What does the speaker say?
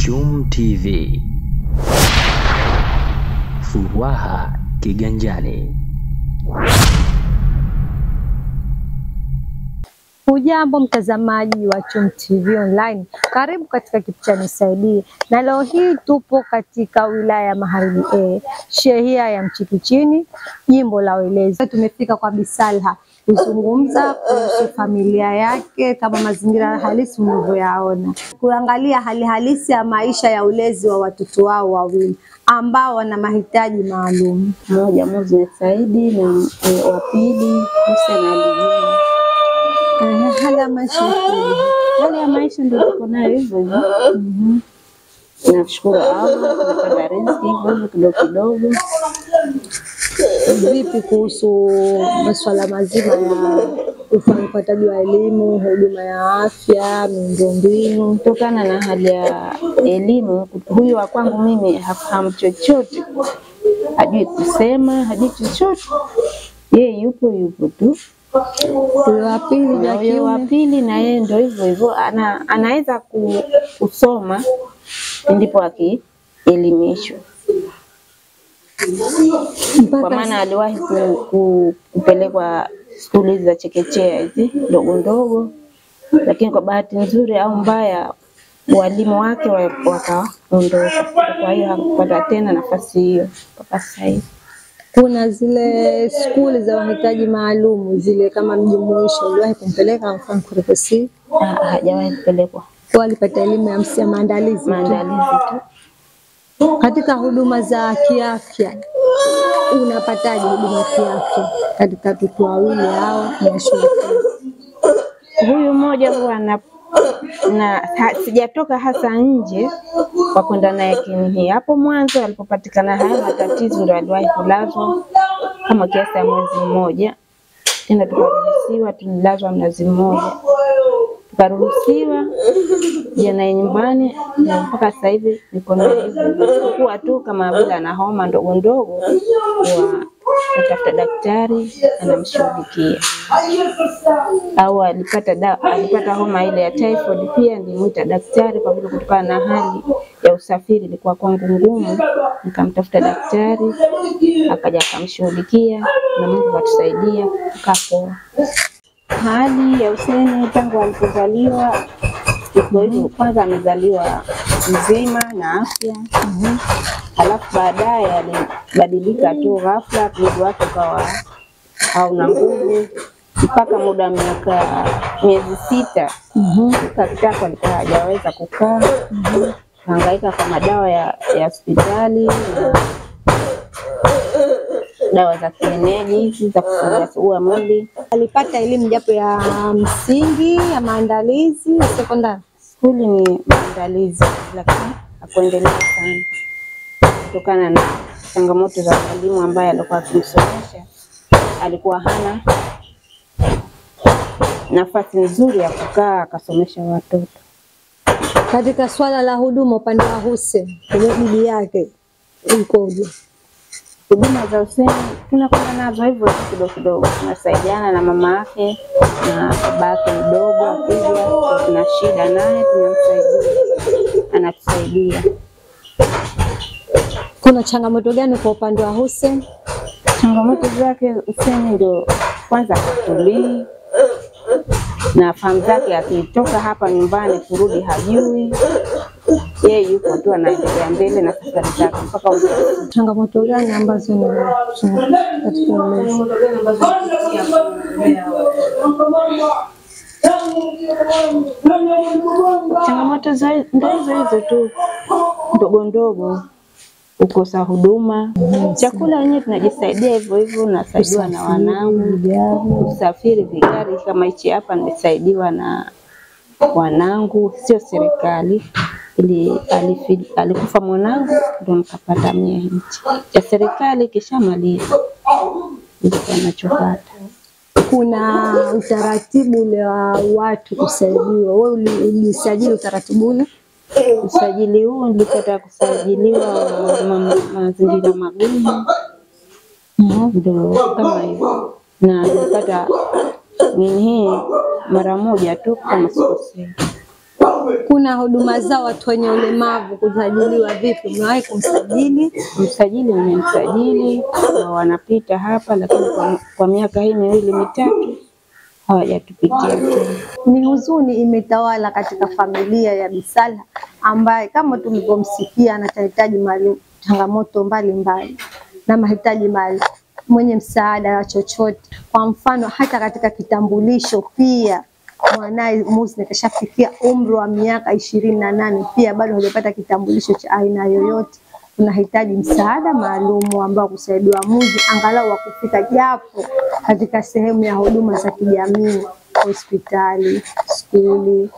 Chum TV. Furaha kiganjani. Hujambo mtazamaji wa Chum TV online. Karibu katika kitu cha Nisaidie. Na leo hii tupo katika wilaya ya Magharibi A, shehia ya Mchikichini, jimbo la Welezi. Tumefika kwa Bi Salha kuzungumza kuhusu familia yake kama mazingira halisi mnavyoyaona. Kuangalia hali halisi ya maisha ya ulezi wa watoto wao wawili ambao wana mahitaji maalum. Mmoja Moses Saidi na wa pili Hussein Ali. Hali ya maisha ndio tuko nayo hivyo hivyo. Nashukuru Allah tunapata riziki hivyo kidogo kidogo. Vipi kuhusu masuala mazima ya upataji wa elimu, huduma ya afya, miundombinu? Kutokana na hali ya elimu, huyu wa kwangu mimi hafahamu chochote, hajui kusema, hajui chochote, yeye yupo tu. Huyo wa pili na yeye ndio hivyo hivyo, anaweza kusoma ndipo akielimishwa. Kwa maana aliwahi kupelekwa shule za chekechea hizi ndogo ndogo, lakini kwa bahati nzuri au mbaya walimu wake wakaondoka, kwa hiyo hakupata tena nafasi hiyo mpaka sasa hivi. Kuna zile skuli za mahitaji maalum zile kama mjumuisho, uliwahi kumpeleka mfano kurefesi? Hajawahi kupelekwa. Kwa alipata elimu ya maandalizi tu. Katika huduma za kiafya, unapataje huduma kiafya katika watoto wawili hao na shule? Huyu mmoja huwa sijatoka hasa nje kwa kwenda naye kliniki. Hapo mwanzo alipopatikana haya matatizo ndio aliwahi kulazwa kama kiasi ya mwezi mmoja. Tena tukaruhusiwa, tulilazwa mwezi mmoja. Tukaruhusiwa jana nyumbani na mpaka sasa hivi niko naye hivyo. Kwa tu kama vile ana homa ndogo ndogo atafuta daktari anamshughulikia. Au alipata homa ile ya typhoid pia nilimuita daktari, kwa vile kutokana na hali ya usafiri ilikuwa kwangu ngumu, nikamtafuta daktari akaja akamshughulikia na Mungu akatusaidia tukapoa. Hali ya Hussein tangu alipozaliwa hivyo, kwanza amezaliwa mzima na afya. Halafu baadaye alibadilika tu ghafla, mwili wake ukawa hauna nguvu mpaka muda wa miezi 6. Kitako alikuwa hajaweza kukaa. Hangaika kwa madawa ya hospitali, dawa za kienyeji za kusugua mwili. Alipata elimu japo ya msingi, ya maandalizi, ya sekondari. Skuli ni maandalizi, lakini hakuendelea sana kutokana na changamoto za walimu ambaye alikuwa akimsomesha. Alikuwa hana nafasi nzuri ya kukaa akasomesha watoto. Katika swala la huduma upande wa Hussein, bibi yake ikoje? Huduma za Hussein tunakuwa nazo hivyo kidogo kidogo, tunasaidiana na mama yake na babake mdogo akija, tuna shida naye tunamsaidia, anatusaidia. Kuna changamoto gani kwa upande wa Hussein? Changamoto zake Hussein ndio kwanza kutulii na fahamu zake, akitoka hapa nyumbani kurudi hajui. Yeye yuko tu anaendelea mbele na safari zake mpaka huko. Changamoto gani ambazo ni katika ulezi? Changamoto ndio hizo tu ndogo ndogo, kukosa huduma. Chakula wenyewe tunajisaidia hivyo hivyo, nasaidiwa na wanangu. Usafiri vigari kama hichi hapa nimesaidiwa na wanangu, sio serikali. Alikufa mwanangu ndio nikapata mia hichi cha serikali, kishamaliza ndio anachopata. Kuna utaratibu ule wa watu kusaidiwa, wewe ulisajili utaratibu ule? Usajili huu nilipata kusajiliwa mazingira magumu, ndio kama hivyo, na nilipata hii mara moja tu kama sikosei. Kuna huduma zao watu wenye ulemavu kusajiliwa vipi? Umewahi kumsajili? Msajili nimemsajili na wanapita hapa, lakini kwa miaka hii 2-3 hawajatupitia tena. Ni huzuni imetawala katika familia ya Bi Salha ambaye kama tulivyomsikia anahitaji changamoto mbalimbali na mahitaji mali mwenye msaada wa chochote. Kwa mfano hata katika kitambulisho pia mwanae Muzni kashafikia umri wa miaka 28 pia bado hajapata kitambulisho cha aina yoyote. Tunahitaji msaada maalumu ambao kusaidiwa Muzni angalau wakufika japo katika sehemu ya huduma za kijamii, hospitali, skuli.